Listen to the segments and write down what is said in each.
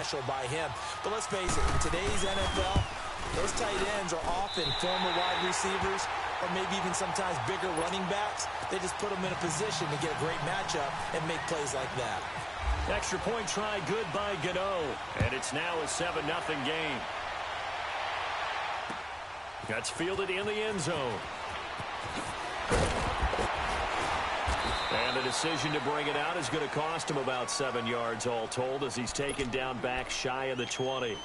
special by him. But let's face it, in today's NFL, those tight ends are often former wide receivers or maybe even sometimes bigger running backs. They just put them in a position to get a great matchup and make plays like that. Extra point try good by Gano. And it's now a 7-0 game. That's fielded in the end zone. And the decision to bring it out is going to cost him about 7 yards all told as he's taken down back shy of the 20.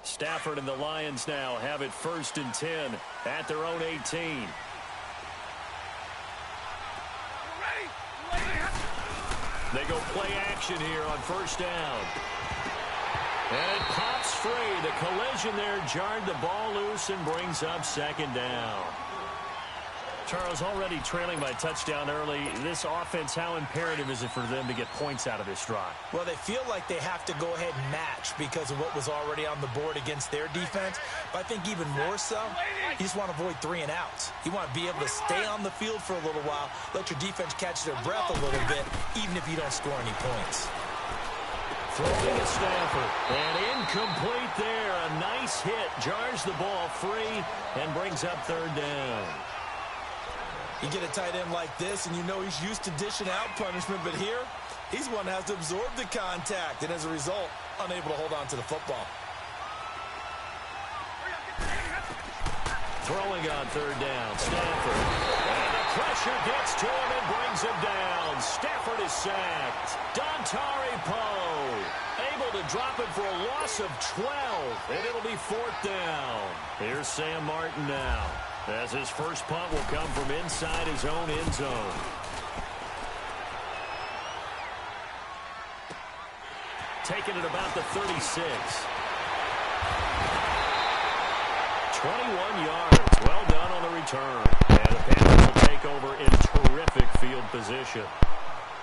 Stafford and the Lions now have it 1st and 10 at their own 18. They go play action here on 1st down. And it pops free. The collision there jarred the ball loose and brings up 2nd down. Charles, already trailing by a touchdown early. This offense, how imperative is it for them to get points out of this drive? Well, they feel like they have to go ahead and match because of what was already on the board against their defense. But I think even more so, you just want to avoid 3 and outs. You want to be able to stay on the field for a little while, let your defense catch their breath a little bit, even if you don't score any points. Throwing to Stafford. And incomplete there. A nice hit. Jars the ball free and brings up 3rd down. You get a tight end like this, and you know he's used to dishing out punishment, but here, he's one that has to absorb the contact, and as a result, unable to hold on to the football. Throwing on 3rd down, Stafford. And the pressure gets to him and brings him down. Stafford is sacked. Dontari Poe able to drop it for a loss of 12, and it'll be 4th down. Here's Sam Martin now, as his first punt will come from inside his own end zone. Taking it about the 36. 21 yards. Well done on the return. And the Panthers will take over in terrific field position.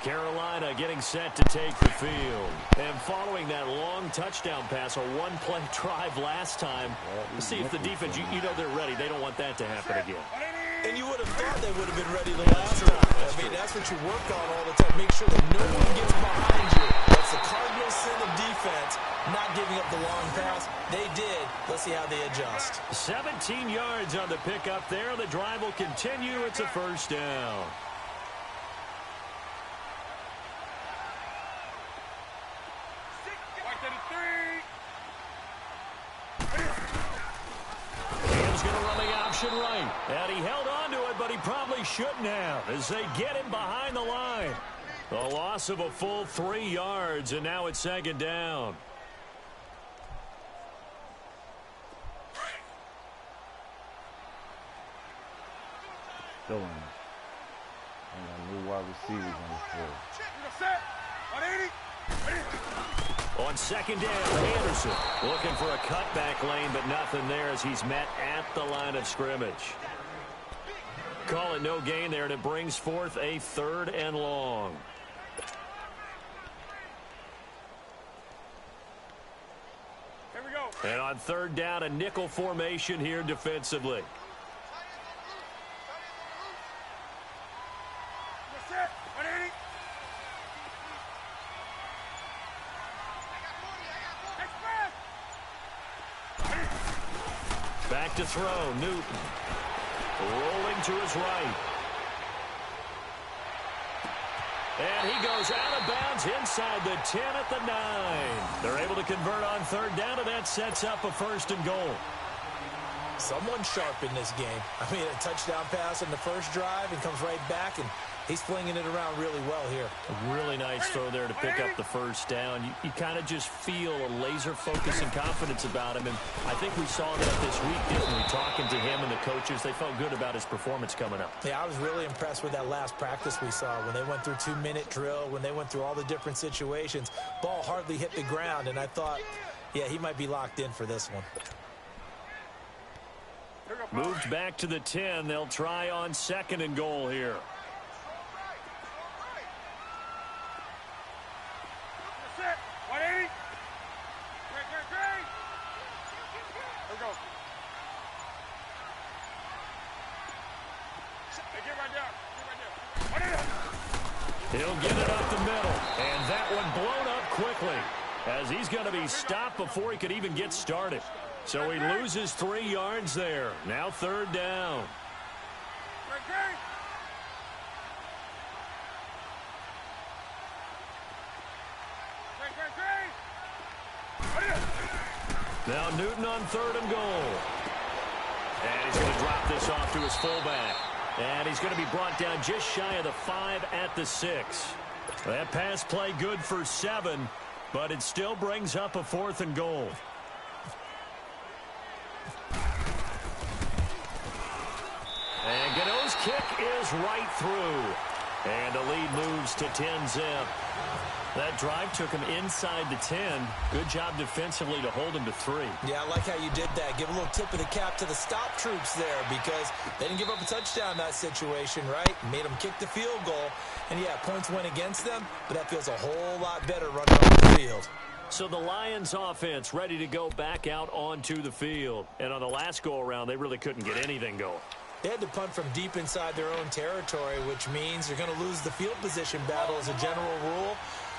Carolina getting set to take the field. And following that long touchdown pass, a one-play drive last time, see if the defense, you know they're ready. They don't want that to happen again. And you would have thought they would have been ready the last time. I mean, that's what you work on all the time. Make sure that no one gets behind you. That's the cardinal sin of defense, not giving up the long pass. They did. Let's see how they adjust. 17 yards on the pickup there. The drive will continue. It's a 1st down. Right, and he held on to it, but he probably shouldn't have as they get him behind the line. A loss of a full 3 yards, and now it's 2nd down. Showing him. And I knew wide receivers on the field. On 2nd down, Anderson looking for a cutback lane, but nothing there as he's met at the line of scrimmage. Call it no gain there, and it brings forth a 3rd and long. Here we go. And on 3rd down, a nickel formation here defensively. Back to throw, Newton. Rolling to his right. And he goes out of bounds inside the 10 at the 9. They're able to convert on 3rd down, and that sets up a 1st and goal. Someone sharp in this game. I mean, a touchdown pass in the first drive and comes right back, and he's flinging it around really well here. A really nice throw there to pick up the 1st down. You kind of just feel a laser focus and confidence about him, and I think we saw that this week, didn't we? Talking to him and the coaches, they felt good about his performance coming up. Yeah, I was really impressed with that last practice we saw when they went through 2-minute drill, when they went through all the different situations. Ball hardly hit the ground, and I thought, yeah, he might be locked in for this one. Moved back to the 10. They'll try on 2nd and goal here. He'll get it up the middle. And that one blown up quickly, as he's going to be stopped before he could even get started. So he loses 3 yards there. Now 3rd down. Now Newton on 3rd and goal. And he's going to drop this off to his fullback. And he's going to be brought down just shy of the 5 at the 6. That pass play good for 7, but it still brings up a 4th and goal. And Gano's kick is right through. And the lead moves to 10-zip. That drive took him inside the 10. Good job defensively to hold him to 3. Yeah, I like how you did that. Give a little tip of the cap to the stop troops there, because they didn't give up a touchdown in that situation, right? Made them kick the field goal. And, yeah, points went against them, but that feels a whole lot better running off the field. So the Lions offense ready to go back out onto the field. And on the last go-around, they really couldn't get anything going. They had to punt from deep inside their own territory, which means they're going to lose the field position battle as a general rule.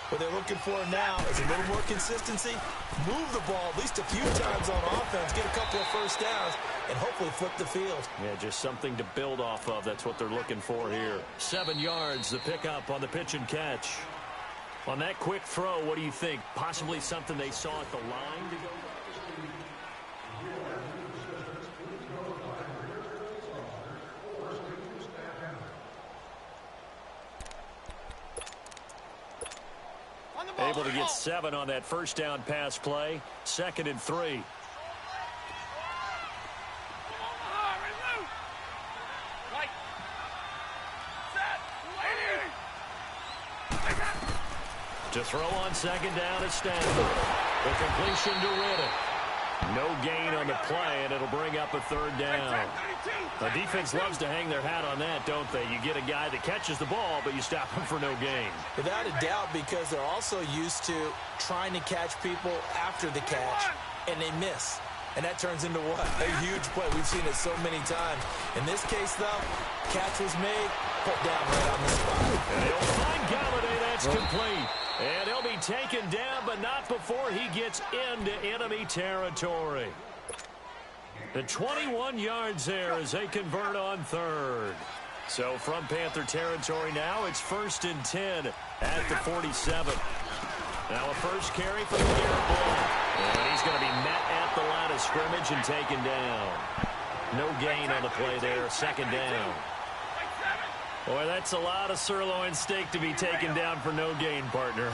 What they're looking for now is a little more consistency, move the ball at least a few times on offense, get a couple of first downs, and hopefully flip the field. Yeah, just something to build off of. That's what they're looking for here. 7 yards, the pickup on the pitch and catch. On that quick throw, what do you think? Possibly something they saw at the line to go? Able to get 7 on that first down pass play. 2nd and 3. To throw on 2nd down is Stanford. The completion to Riddick. No gain on the play, and it'll bring up a 3rd down. The defense loves to hang their hat on that, don't they? You get a guy that catches the ball, but you stop him for no gain. Without a doubt, because they're also used to trying to catch people after the catch, and they miss. And that turns into what? A huge play. We've seen it so many times. In this case, though, catch was made, put down right on the spot. And he'll find Galladay. That's complete. And he'll be taken down, but not before he gets into enemy territory. The 21 yards there as they convert on 3rd. So from Panther territory now, it's 1st and 10 at the 47. Now a first carry for the Garrett Ball. And he's going to be met at the line of scrimmage and taken down. No gain on the play there, 2nd down. Boy, that's a lot of sirloin steak to be taken down for no gain, partner.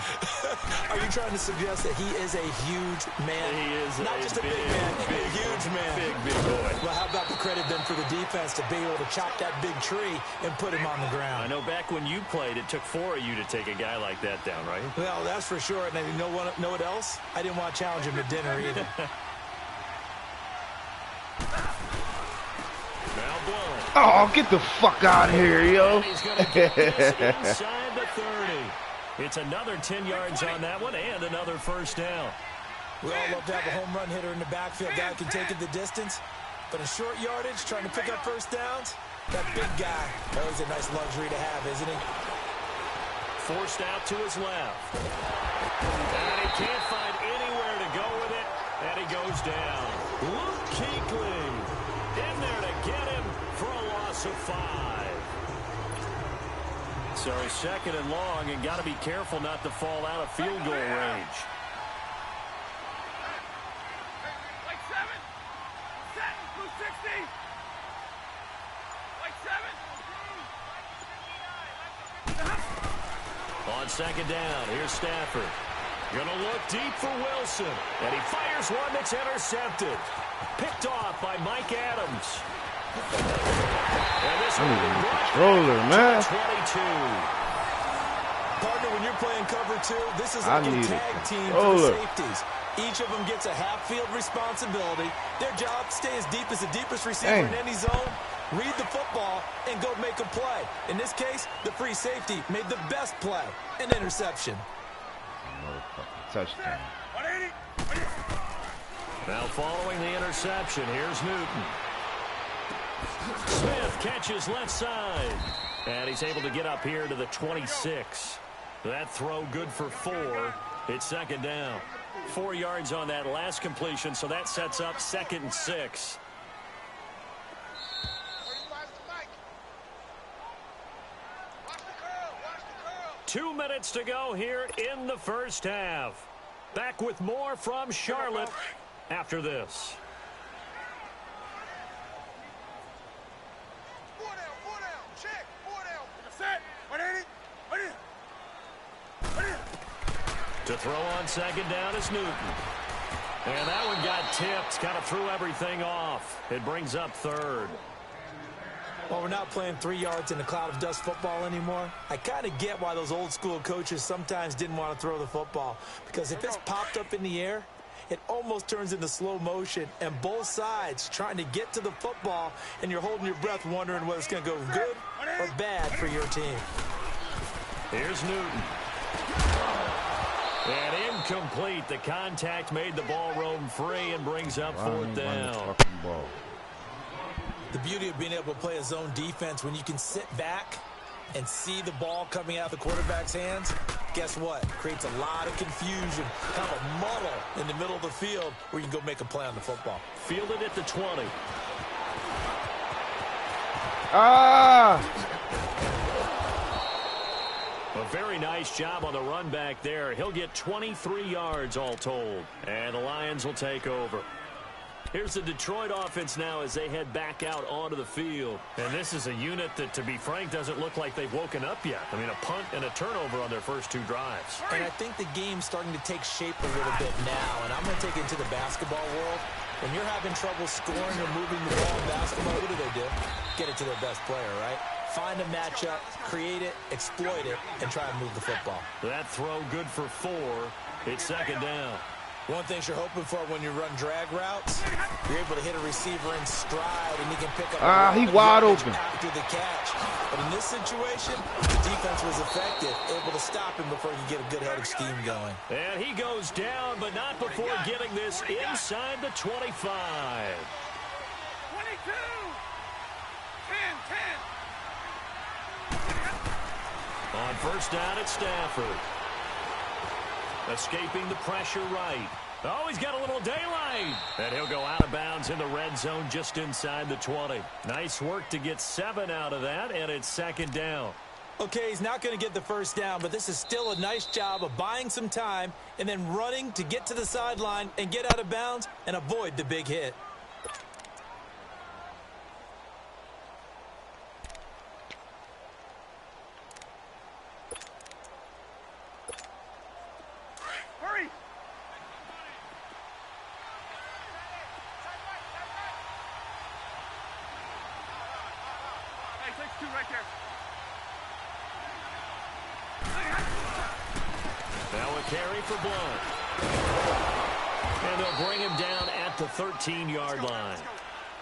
Are you trying to suggest that he is a huge man? He is not just a big man, a huge man. Big boy. Well, how about the credit then for the defense to be able to chop that big tree and put him on the ground? I know back when you played, it took 4 of you to take a guy like that down, right? Well, that's for sure. And you know what else? I didn't want to challenge him to dinner either. Oh, get the fuck out of here, yo. He's going to get this inside the 30. It's another 10 yards on that one and another first down. We all love to have a home run hitter in the backfield. Guy can take it the distance. But in short yardage, trying to pick up first downs, that big guy, that was a nice luxury to have, isn't he? Forced out to his left. And he can't find anywhere to go with it. And he goes down. Luke Kuechly in there to get him for a loss of 5. So he's 2nd and long, and got to be careful not to fall out of field goal range. Like 7. Set. Blue 60. Like 7. On 2nd down, here's Stafford. Gonna look deep for Wilson. And he fires one that's intercepted. Picked off by Mike Adams. And this I need a controller, man. 22. Partner, when you're playing cover 2, this is like a tag team for the safeties. Each of them gets a half-field responsibility. Their job, stay as deep as the deepest receiver in any zone, read the football, and go make a play. In this case, the free safety made the best play, an interception. Touchdown. Now following the interception, here's Newton. Smith catches left side. And he's able to get up here to the 26. That throw good for 4. It's second down. 4 yards on that last completion, so that sets up 2nd and 6. Two minutes to go here in the first half. Back with more from Charlotte after this. To throw on second down is Newton. And that one got tipped, kind of threw everything off. It brings up 3rd. Well, we're not playing 3 yards in a cloud of dust football anymore. I kind of get why those old school coaches sometimes didn't want to throw the football. Because if it's popped up in the air, it almost turns into slow motion. And both sides trying to get to the football, and you're holding your breath wondering whether it's going to go good or bad for your team. Here's Newton. And incomplete. The contact made the ball roam free and brings up 4th down. The beauty of being able to play a zone defense when you can sit back and see the ball coming out of the quarterback's hands, guess what? Creates a lot of confusion, kind of a muddle in the middle of the field where you can go make a play on the football. Fielded at the 20. A very nice job on the run back there. He'll get 23 yards all told. And the Lions will take over. Here's the Detroit offense now as they head back out onto the field. And this is a unit that, to be frank, doesn't look like they've woken up yet. I mean, a punt and a turnover on their first 2 drives. And I think the game's starting to take shape a little bit now. And I'm going to take it into the basketball world. When you're having trouble scoring or moving the ball in basketball, what do? Get it to their best player, right? Find a matchup, create it, exploit it, and try and move the football. That throw good for 4. It's second down. One thing you're hoping for when you run drag routes, you're able to hit a receiver in stride, and he can pick up he wide open after the catch. But in this situation, the defense was effective, able to stop him before he could get a good head of steam going. And he goes down, but not before getting this inside the 25. 22. 10. On first down, it's Stafford. Escaping the pressure right. Oh, he's got a little daylight. And he'll go out of bounds in the red zone just inside the 20. Nice work to get 7 out of that, and it's second down. Okay, he's not going to get the first down, but this is still a nice job of buying some time and then running to get to the sideline and get out of bounds and avoid the big hit. Carry for Blunt. And they'll bring him down at the 13-yard line.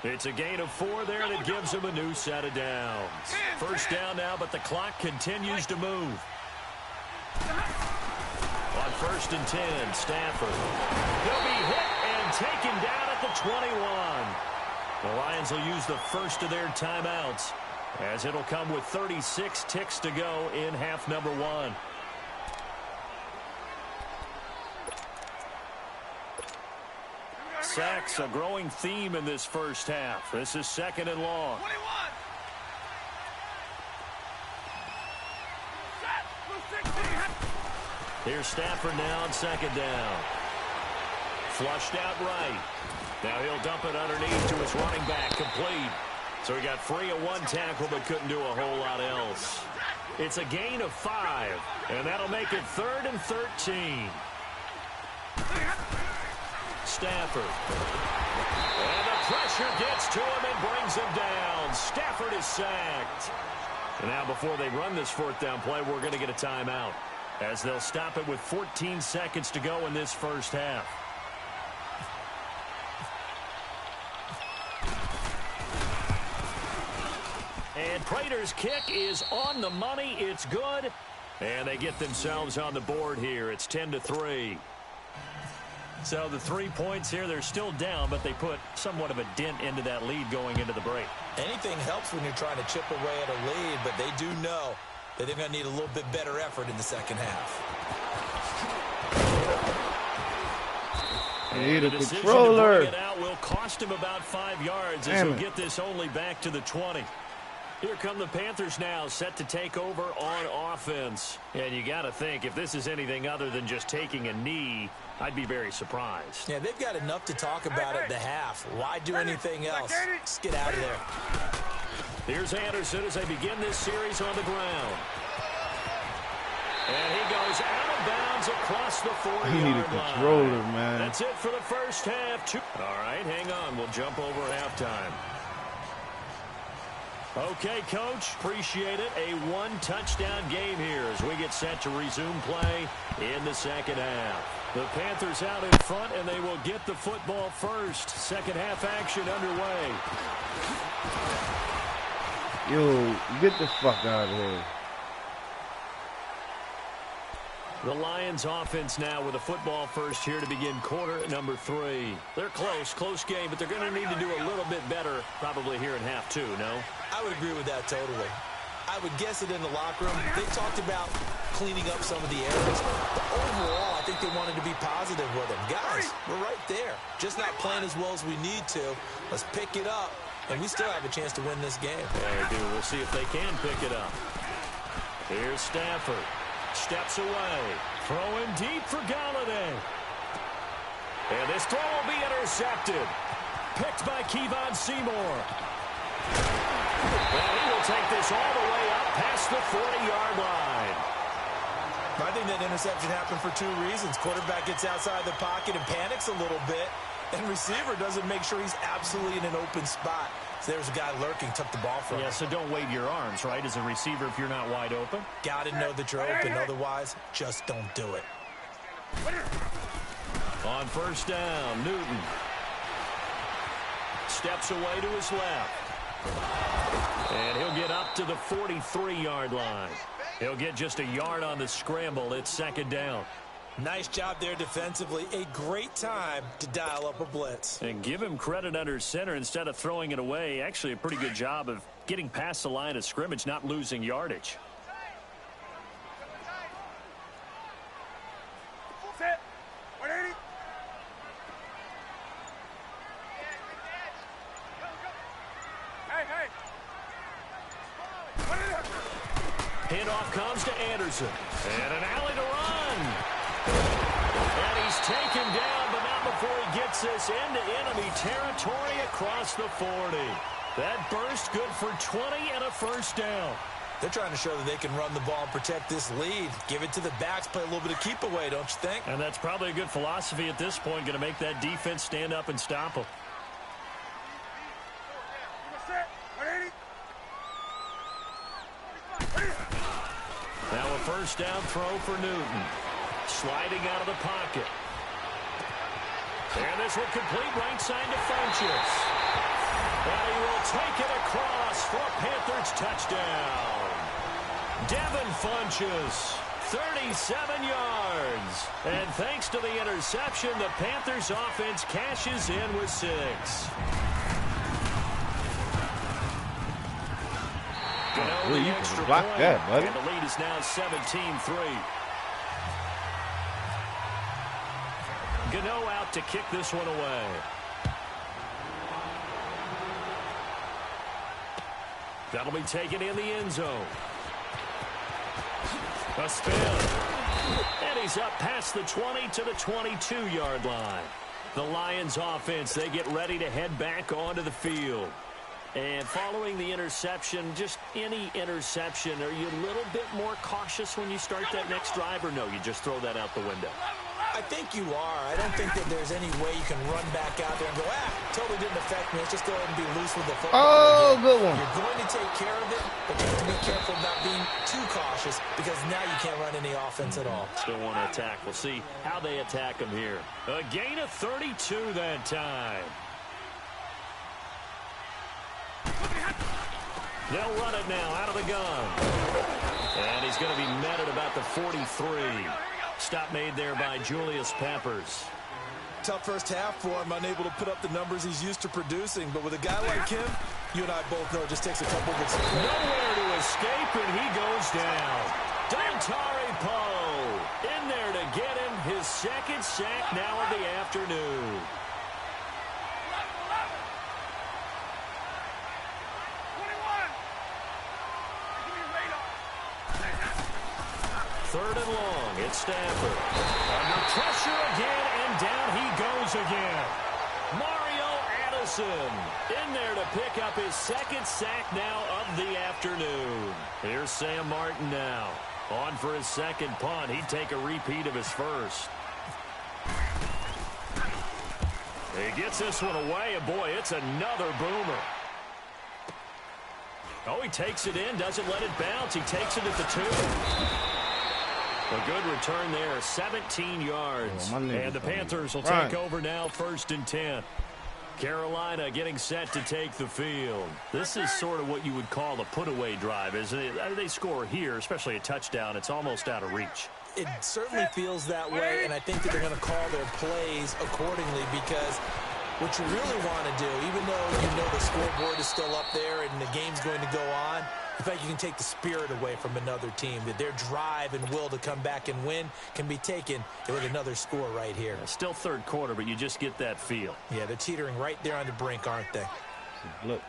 It's a gain of 4 there that gives him a new set of downs. First down now, but the clock continues to move. On first and 10, Stafford. He'll be hit and taken down at the 21. The Lions will use the first of their timeouts, as it'll come with 36 ticks to go in half number 1. Sacks, a growing theme in this first half. This is second and long. 21. Here's Stafford now on second down. Flushed out right. Now he'll dump it underneath to his running back, complete. So he got free of 1 tackle but couldn't do a whole lot else. It's a gain of 5, and that'll make it 3rd and 13. Stafford. And the pressure gets to him and brings him down. Stafford is sacked. And now before they run this 4th down play, we're going to get a timeout, as they'll stop it with 14 seconds to go in this first half. And Prater's kick is on the money. It's good. And they get themselves on the board here. It's 10-3. So the 3 points here, they're still down, but they put somewhat of a dent into that lead going into the break. Anything helps when you're trying to chip away at a lead, but they do know that they're going to need a little bit better effort in the second half. Need a the controller. decision to bring it out will cost him about 5 yards as he'll get this only back to the 20. Here come the Panthers now, set to take over on offense. And you got to think, if this is anything other than just taking a knee, I'd be very surprised. Yeah, they've got enough to talk about at the half. Why do anything else? Just get out of there. Here's Anderson as they begin this series on the ground. And he goes out of bounds across the 40-yard line. He need a controller, man. That's it for the first half. All right, hang on. We'll jump over halftime. Okay, Coach, appreciate it. A one-touchdown game here as we get set to resume play in the second half. The Panthers out in front, and they will get the football first. Second half action underway. Yo, get the fuck out of here. The Lions offense now with a football first here to begin quarter number 3. They're close game, but they're going to need to do a little bit better probably here in half 2, no? I would agree with that totally. I would guess it in the locker room. They talked about cleaning up some of the errors. But overall, I think they wanted to be positive with them. Guys, we're right there. Just not playing as well as we need to. Let's pick it up, and we still have a chance to win this game. Yeah, they do. We'll see if they can pick it up. Here's Stafford. Steps away. Throwing deep for Galladay. And this throw will be intercepted. Picked by Kevon Seymour. Well, he will take this all the way up past the 40-yard line. I think that interception happened for 2 reasons. Quarterback gets outside the pocket and panics a little bit. And receiver doesn't make sure he's absolutely in an open spot. So there's a guy lurking, took the ball from him. Yeah, so don't wave your arms, right, as a receiver if you're not wide open. Got to know that you're open. Otherwise, just don't do it. On first down, Newton. Steps away to his left. And he'll get up to the 43-yard line. He'll get just a yard on the scramble. It's second down. Nice job there defensively. A great time to dial up a blitz. And give him credit under center instead of throwing it away. Actually, a pretty good job of getting past the line of scrimmage, not losing yardage. Handoff comes to Anderson. And an alley to run. And he's taken down, but not before he gets this into enemy territory across the 40. That burst good for 20 and a first down. They're trying to show that they can run the ball and protect this lead. Give it to the backs, play a little bit of keep away, don't you think? And that's probably a good philosophy at this point, going to make that defense stand up and stop them. Now a first down throw for Newton. Sliding out of the pocket. And this will complete right side to Funchess. And he will take it across for a Panthers touchdown. Devin Funchess, 37 yards. And thanks to the interception, the Panthers offense cashes in with 6. Well, you can block that, buddy. And the lead is now 17-3. Gano out to kick this one away. That'll be taken in the end zone. A spin. And he's up past the 20 to the 22-yard line. The Lions offense, they get ready to head back onto the field. And following the interception, just any interception, are you a little bit more cautious when you start that next drive, or no, you just throw that out the window? I think you are. I don't think that there's any way you can run back out there and go, totally didn't affect me. Let's just go ahead and be loose with the football. Oh, good one. You're going to take care of it, but you have to be careful about being too cautious because now you can't run any offense at all. Still want to attack. We'll see how they attack him here. A gain of 32 that time. They'll run it now out of the gun. And he's going to be met at about the 43. Stop made there by Julius Peppers. Tough first half for him, unable to put up the numbers he's used to producing. But with a guy like him, you and I both know it just takes a couple of good steps. Nowhere to escape, and he goes down. Dontari Poe in there to get him his second sack now of the afternoon. Third and long, it's Stafford. Under pressure again, and down he goes again. Mario Addison in there to pick up his second sack now of the afternoon. Here's Sam Martin now. On for his second punt. He'd take a repeat of his first. He gets this one away, and boy, it's another boomer. Oh, he takes it in, doesn't let it bounce. He takes it at the 2. A good return there, 17 yards. And the Panthers will take over now, 1st and 10. Carolina getting set to take the field. This is sort of what you would call a put-away drive, isn't it? They score here, especially a touchdown. It's almost out of reach. It certainly feels that way, and I think that they're going to call their plays accordingly because what you really want to do, even though you know the scoreboard is still up there and the game's going to go on, in fact, you can take the spirit away from another team, that their drive and will to come back and win can be taken with another score right here. Still third quarter, but you just get that feel. Yeah, they're teetering right there on the brink, aren't they? Look.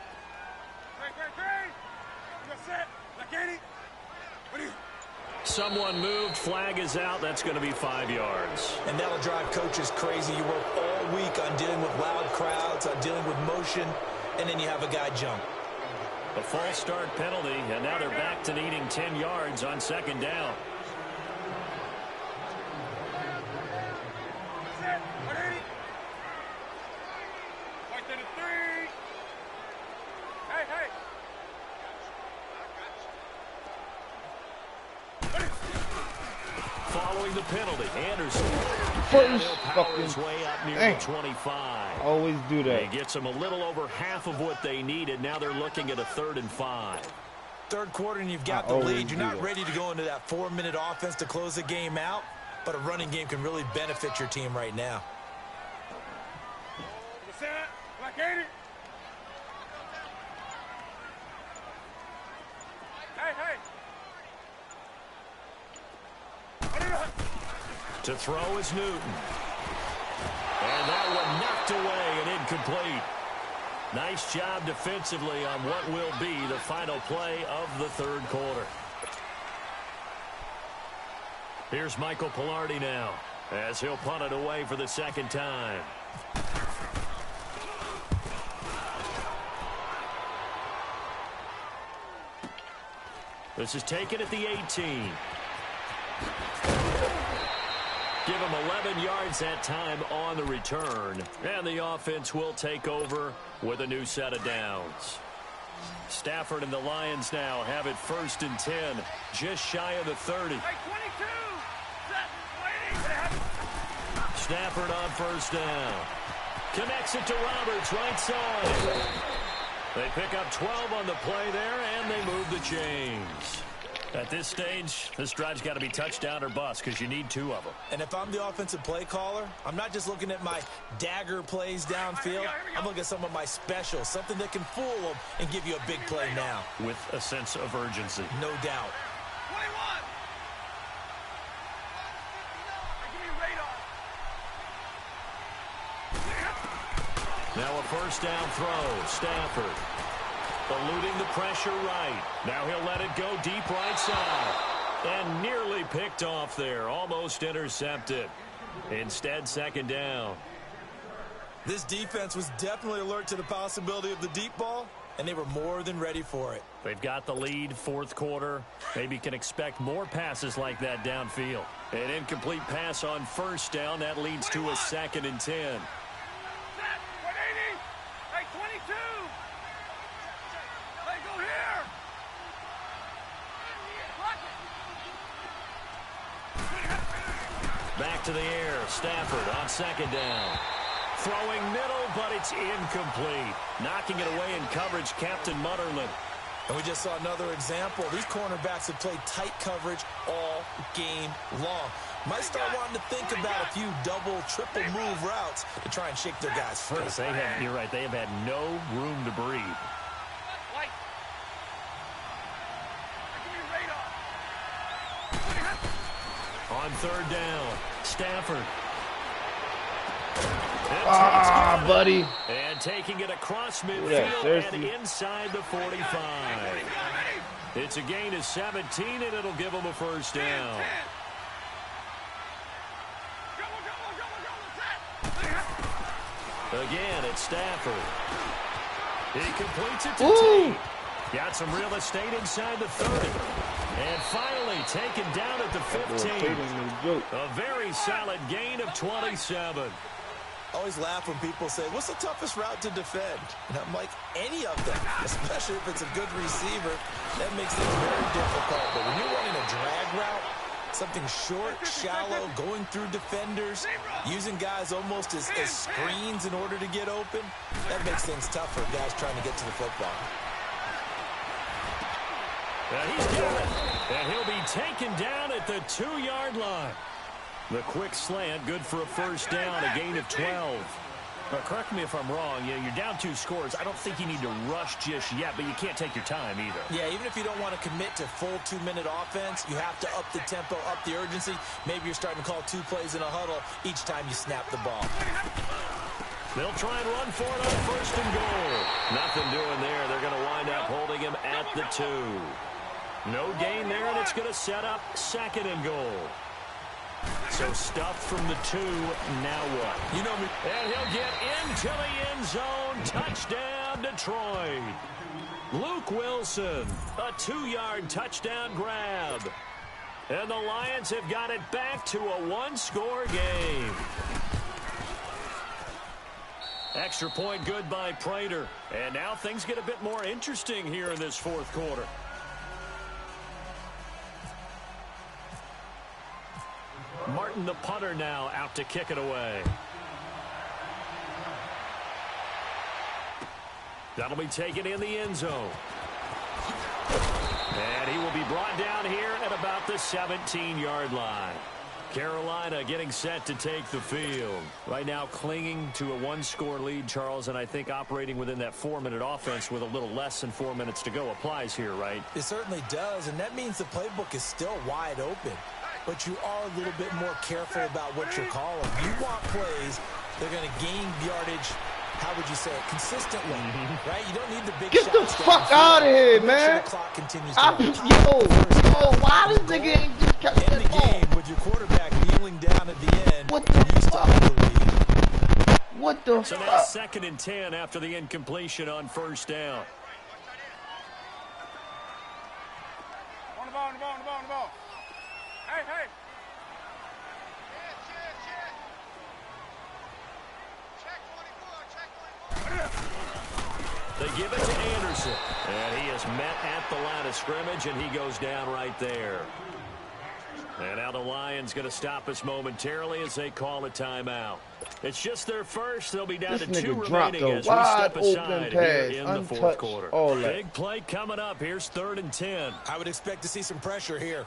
Someone moved, flag is out. That's going to be 5 yards. And that'll drive coaches crazy. You work all week on dealing with loud crowds, on dealing with motion, and then you have a guy jump. A false start penalty, and now they're back to needing 10 yards on 2nd down. Following the penalty, Anderson. First power his way up near the 25. Always do that. He gets them a little over half of what they needed. Now they're looking at a 3rd and 5. Third quarter, and you've got the lead. You're not ready to go into that 4-minute offense to close the game out, but a running game can really benefit your team right now. To throw is Newton. And that one knocked away and incomplete. Nice job defensively on what will be the final play of the 3rd quarter. Here's Michael Pilardi now as he'll punt it away for the 2nd time. This is taken at the 18. Give him 11 yards that time on the return. And the offense will take over with a new set of downs. Stafford and the Lions now have it 1st and 10, just shy of the 30. Stafford on 1st down. Connects it to Roberts, right side. They pick up 12 on the play there, and they move the chains. At this stage, this drive's got to be touchdown or bust because you need 2 of them. And if I'm the offensive play caller, I'm not just looking at my dagger plays downfield. I'm looking at some of my specials, something that can fool them and give you a big play now. With a sense of urgency. No doubt. Now a 1st down throw. Stafford. Eluding the pressure right. Now he'll let it go deep right side. And nearly picked off there. Almost intercepted. Instead, 2nd down. This defense was definitely alert to the possibility of the deep ball, and they were more than ready for it. They've got the lead, 4th quarter. Maybe can expect more passes like that downfield. An incomplete pass on 1st down. That leads to a 2nd and 10. Back to the air. Stafford on 2nd down. Throwing middle, but it's incomplete. Knocking it away in coverage, Captain Mutterland. And we just saw another example. These cornerbacks have played tight coverage all game long. Might start wanting to think about a few double, triple move routes to try and shake their guys free. You're right. They have had no room to breathe. On third down, Stafford. Buddy. And taking it across midfield and inside the 45. It's a gain of 17, and it'll give them a first down. Again, it's Stafford. He completes it to T. Got some real estate inside the 30. And finally taken down at the 15. A very solid gain of 27. I always laugh when people say, what's the toughest route to defend? And I'm like, any of them, especially if it's a good receiver. That makes things very difficult. But when you're running a drag route, something short, shallow, going through defenders, using guys almost as screens in order to get open, that makes things tough for guys trying to get to the football. And he's got it. And he'll be taken down at the 2-yard line. The quick slant, good for a first down, a gain of 12. Correct me if I'm wrong. You're down 2 scores. I don't think you need to rush just yet, but you can't take your time either. Yeah, even if you don't want to commit to full 2-minute offense, you have to up the tempo, up the urgency. Maybe you're starting to call 2 plays in a huddle each time you snap the ball. They'll try and run for it on first and goal. Nothing doing there. They're going to wind up holding him at the 2. No gain there, and it's going to set up second and goal. So stuffed from the 2, now what? You know me. And he'll get into the end zone. Touchdown, Detroit. Luke Wilson, a 2-yard touchdown grab. And the Lions have got it back to a 1-score game. Extra point good by Prater. And now things get a bit more interesting here in this fourth quarter. Martin, the punter, now out to kick it away. That'll be taken in the end zone. And he will be brought down here at about the 17-yard line. Carolina getting set to take the field. Right now clinging to a 1-score lead, Charles, and I think operating within that 4-minute offense with a little less than 4 minutes to go applies here, right? It certainly does, and that means the playbook is still wide open. But you are a little bit more careful about what you're calling. You want plays, they're going to gain yardage, how would you say it, consistently, right? You don't need the big shots. Get the fuck out of here, man. Sure the clock continues to yo, why this nigga ain't just kept in the game with your quarterback kneeling down at the end. What the fuck? What the fuck? So now second and 10 after the incompletion on first down. On the ball. Hey. They give it to Anderson. And he is met at the line of scrimmage, and he goes down right there. And now the Lions going to stop us momentarily as they call a timeout. It's just their first. They'll be down to 2 remaining as we step aside here in the fourth quarter. Big play coming up. Here's 3rd and 10. I would expect to see some pressure here.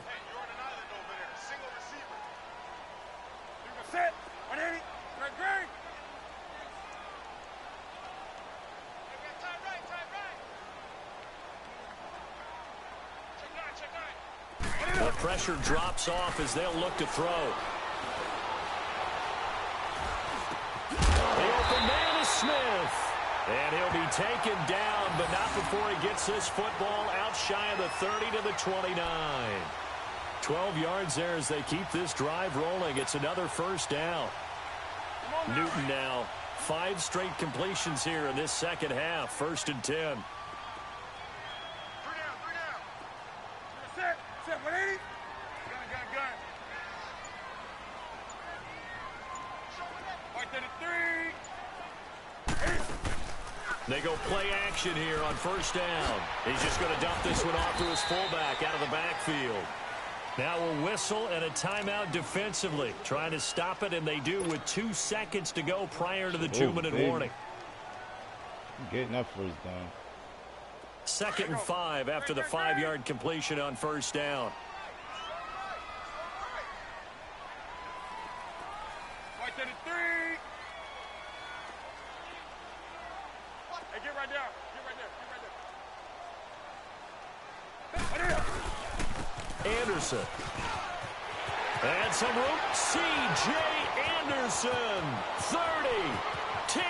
The pressure drops off as they'll look to throw. The open man is Smith. And he'll be taken down, but not before he gets this football out shy of the 30 to the 29. 12 yards there as they keep this drive rolling. It's another first down. Newton now 5 straight completions here in this second half. 1st and 10. They go play action here on first down. He's just going to dump this one off to his fullback out of the backfield. Now a whistle and a timeout defensively. Trying to stop it, and they do with 2 seconds to go prior to the 2-minute warning. Getting that first down. 2nd and 5 after the 5-yard completion on first down. to the 3. Hey, get right there. Get right there. Get right there. Anderson. And some room. C.J. Anderson. 30. 10.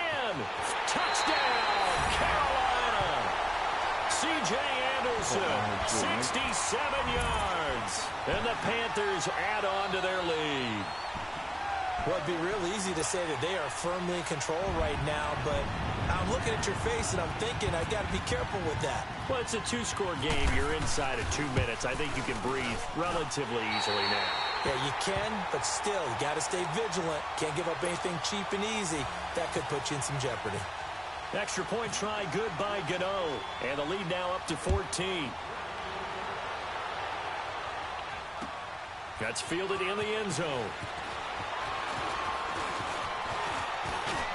Touchdown, Carolina. C.J. Anderson, 67 yards. And the Panthers add on to their lead. Well, it'd be real easy to say that they are firmly in control right now, but I'm looking at your face and I'm thinking I got to be careful with that. Well, it's a two-score game. You're inside of 2 minutes. I think you can breathe relatively easily now. Yeah, you can, but still, you got to stay vigilant. Can't give up anything cheap and easy. That could put you in some jeopardy. Extra point try good by Gano. And the lead now up to 14. That's fielded in the end zone.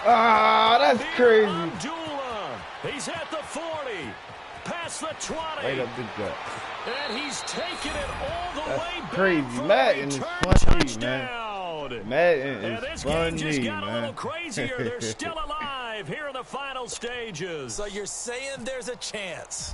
Ah, that's crazy. Abdullah. He's at the 40. Past the 20. Right up the gut. And he's taken it all the way back crazy. for Madden a is return funny, man. touchdown. Madden And is this game just funny, got a man. little crazier. They're still alive here in the final stages. So you're saying there's a chance.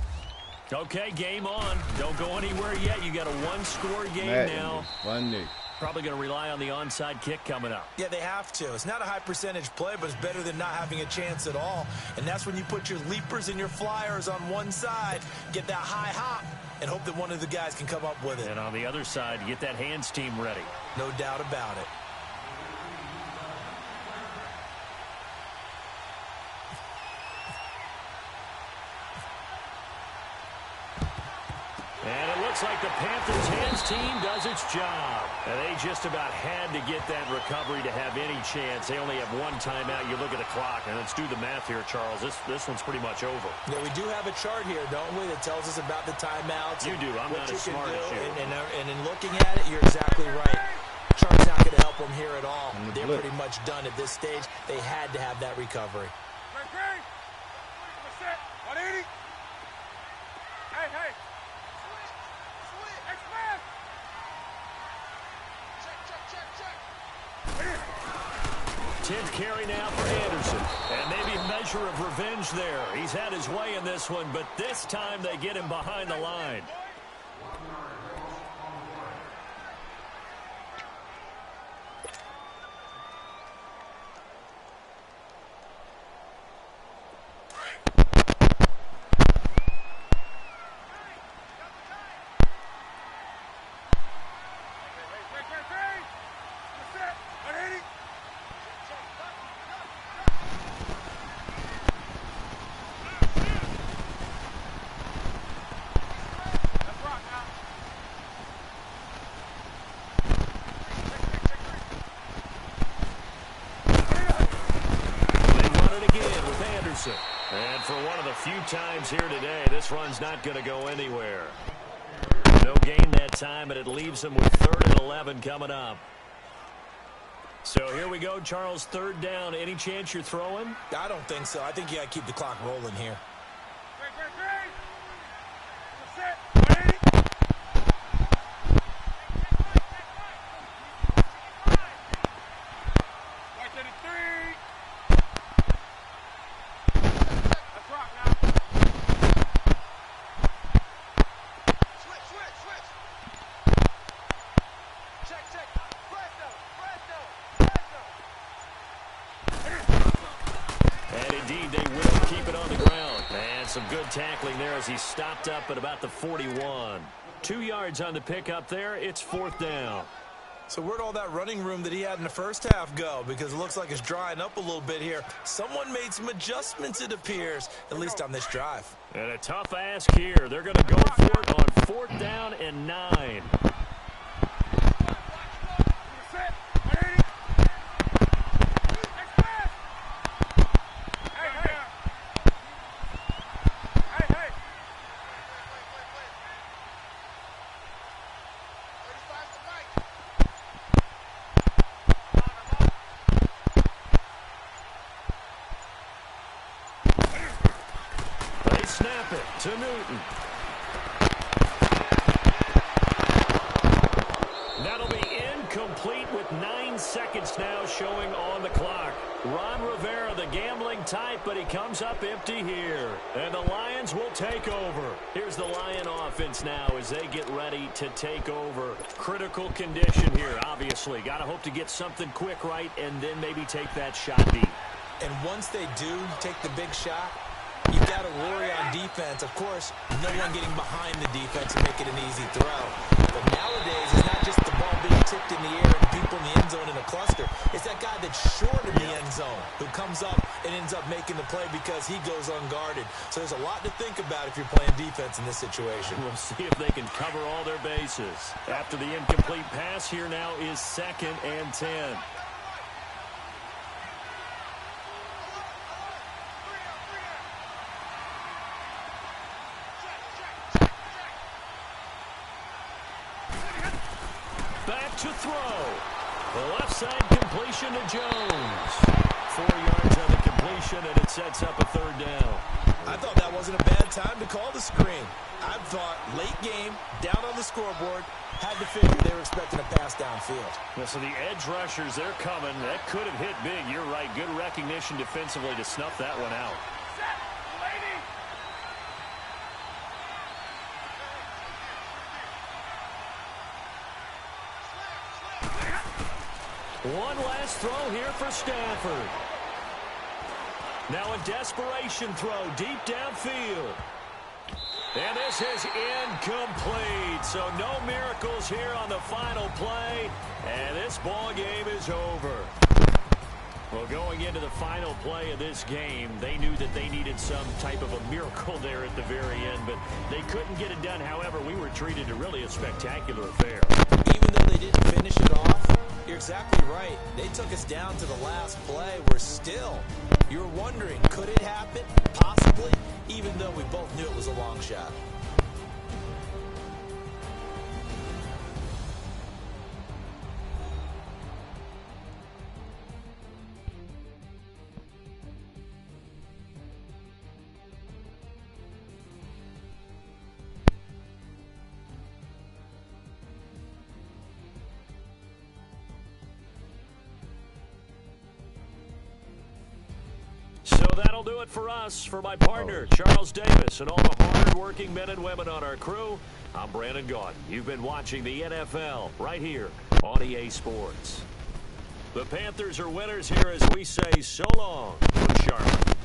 Okay, game on. Don't go anywhere yet. You got a one-score game Madden now. is funny. Probably going to rely on the onside kick coming up. Yeah, they have to. It's not a high percentage play, but it's better than not having a chance at all. And that's when you put your leapers and your flyers on one side, get that high hop, and hope that one of the guys can come up with it. And on the other side, get that hands team ready. No doubt about it. And it looks like the Panthers hands team does its job. And they just about had to get that recovery to have any chance. They only have one timeout. You look at the clock, and let's do the math here, Charles. This one's pretty much over. Yeah, we do have a chart here, don't we, that tells us about the timeouts. You do. I'm not as smart as you. And in looking at it, you're exactly right. Chart's not going to help them here at all. They're pretty much done at this stage. They had to have that recovery. Great. 180. Hey. 10th carry now for Anderson. And maybe a measure of revenge there. He's had his way in this one, but this time they get him behind the line. And for one of the few times here today, this run's not going to go anywhere. No gain that time, and it leaves them with 3rd and 11 coming up. So here we go, Charles, 3rd down. Any chance you're throwing? I don't think so. I think you got to keep the clock rolling here. Some good tackling there as he stopped up at about the 41. 2 yards on the pickup there. It's 4th down. So where'd all that running room that he had in the first half go? Because it looks like it's drying up a little bit here. Someone made some adjustments, it appears, at least on this drive. And a tough ask here. They're going to go for it on 4th down and 9. Snap it to Newton. That'll be incomplete. complete with 9 seconds now showing on the clock. Ron Rivera, the gambling type, but he comes up empty here. And the Lions will take over. Here's the Lion offense now as they get ready to take over. Critical condition here, obviously. Got to hope to get something quick right and then maybe take that shot deep. And once they do take the big shot, you've got to worry on defense. Of course, no one getting behind the defense and make it an easy throw. But nowadays, it's not just the ball being tipped in the air and people in the end zone in a cluster. It's that guy that's short in the end zone who comes up and ends up making the play because he goes unguarded. So there's a lot to think about if you're playing defense in this situation. We'll see if they can cover all their bases. After the incomplete pass, here now is 2nd and 10. To throw. The left side completion to Jones. 4 yards on the completion, and it sets up a 3rd down. I thought that wasn't a bad time to call the screen. I thought late game, down on the scoreboard, had to figure they were expecting a pass downfield. Well, so the edge rushers, they're coming. That could have hit big. You're right. Good recognition defensively to snuff that one out. One last throw here for Stafford. Now a desperation throw deep downfield. And this is incomplete. So no miracles here on the final play. And this ball game is over. Well, going into the final play of this game, they knew that they needed some type of a miracle there at the very end, but they couldn't get it done. However, we were treated to really a spectacular affair. Even though they didn't finish it off, you're exactly right. They took us down to the last play. You're wondering, could it happen? Possibly, even though we both knew it was a long shot. So that'll do it for us. For my partner, Charles Davis, and all the hard-working men and women on our crew, I'm Brandon Gaudin. You've been watching the NFL right here on EA Sports. The Panthers are winners here as we say so long from Charlotte.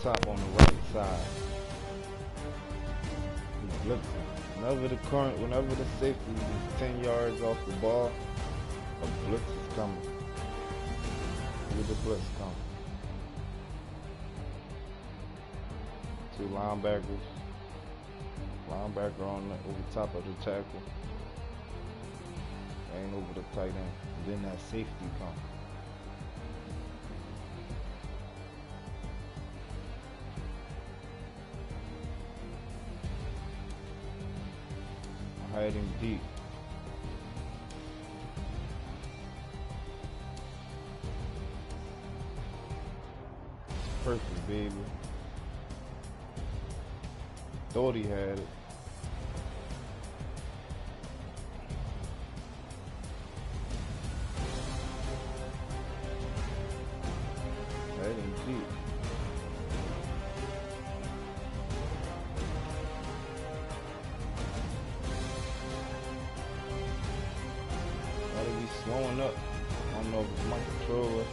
Top on the right side. He's blitzing. Whenever the safety is 10 yards off the ball, a blitz is coming. Look at the blitz coming. 2 linebackers. Linebacker over top of the tackle. And over the tight end. And then that safety comes. Hiding deep. It's perfect, baby. Thought he had it. Hiding deep. blowing up. I don't know if it's my controller.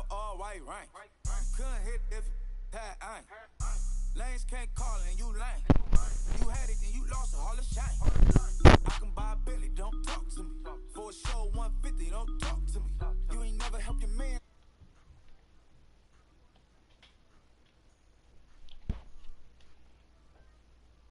All white rank. Couldn't hit if had ain't. Lanes can't call and you lame.